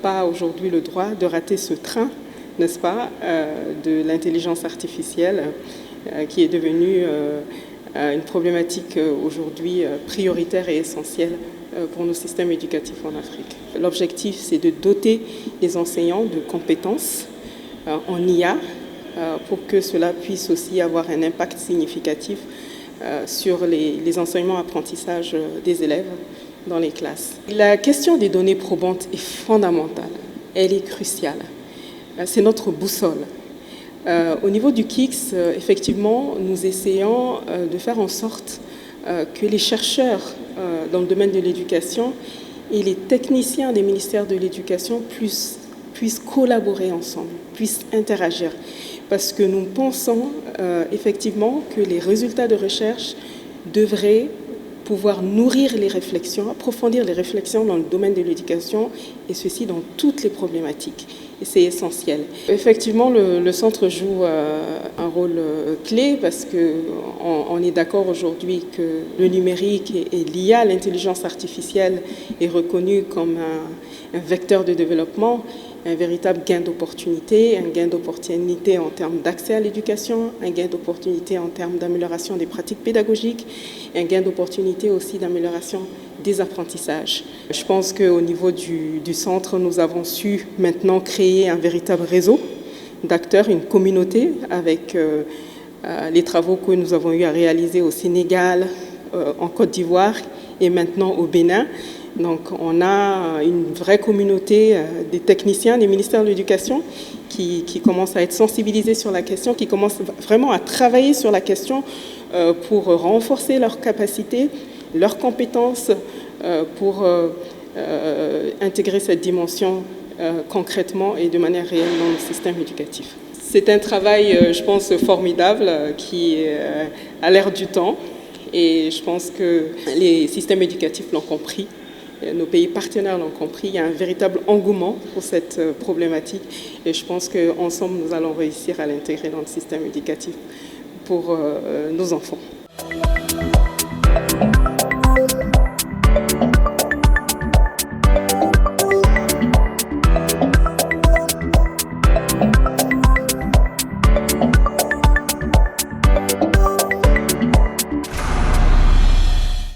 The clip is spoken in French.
pas aujourd'hui le droit de rater ce train, n'est-ce pas, de l'intelligence artificielle qui est devenue une problématique aujourd'hui prioritaire et essentielle pour nos systèmes éducatifs en Afrique. L'objectif, c'est de doter les enseignants de compétences en IA pour que cela puisse aussi avoir un impact significatif sur les enseignements-apprentissages des élèves dans les classes. La question des données probantes est fondamentale, elle est cruciale. C'est notre boussole. Au niveau du KICS, effectivement, nous essayons de faire en sorte que les chercheurs dans le domaine de l'éducation et les techniciens des ministères de l'éducation puissent collaborer ensemble, puissent interagir. Parce que nous pensons effectivement que les résultats de recherche devraient pouvoir nourrir les réflexions, approfondir les réflexions dans le domaine de l'éducation, et ceci dans toutes les problématiques. Et c'est essentiel. Effectivement, le centre joue un rôle clé parce qu'on est d'accord aujourd'hui que le numérique et l'IA, l'intelligence artificielle, est reconnu comme un vecteur de développement, un véritable gain d'opportunité, un gain d'opportunité en termes d'accès à l'éducation, un gain d'opportunité en termes d'amélioration des pratiques pédagogiques, un gain d'opportunité aussi d'amélioration des apprentissages. Je pense qu'au niveau du centre, nous avons su maintenant créer un véritable réseau d'acteurs, une communauté avec les travaux que nous avons eu à réaliser au Sénégal, en Côte d'Ivoire et maintenant au Bénin. Donc on a une vraie communauté des techniciens des ministères de l'Éducation qui commencent à être sensibilisés sur la question, qui commencent vraiment à travailler sur la question pour renforcer leurs capacités, leurs compétences, pour intégrer cette dimension concrètement et de manière réelle dans le système éducatif. C'est un travail, je pense, formidable qui est à l'ère du temps et je pense que les systèmes éducatifs l'ont compris. Nos pays partenaires l'ont compris, il y a un véritable engouement pour cette problématique et je pense qu'ensemble nous allons réussir à l'intégrer dans le système éducatif pour nos enfants.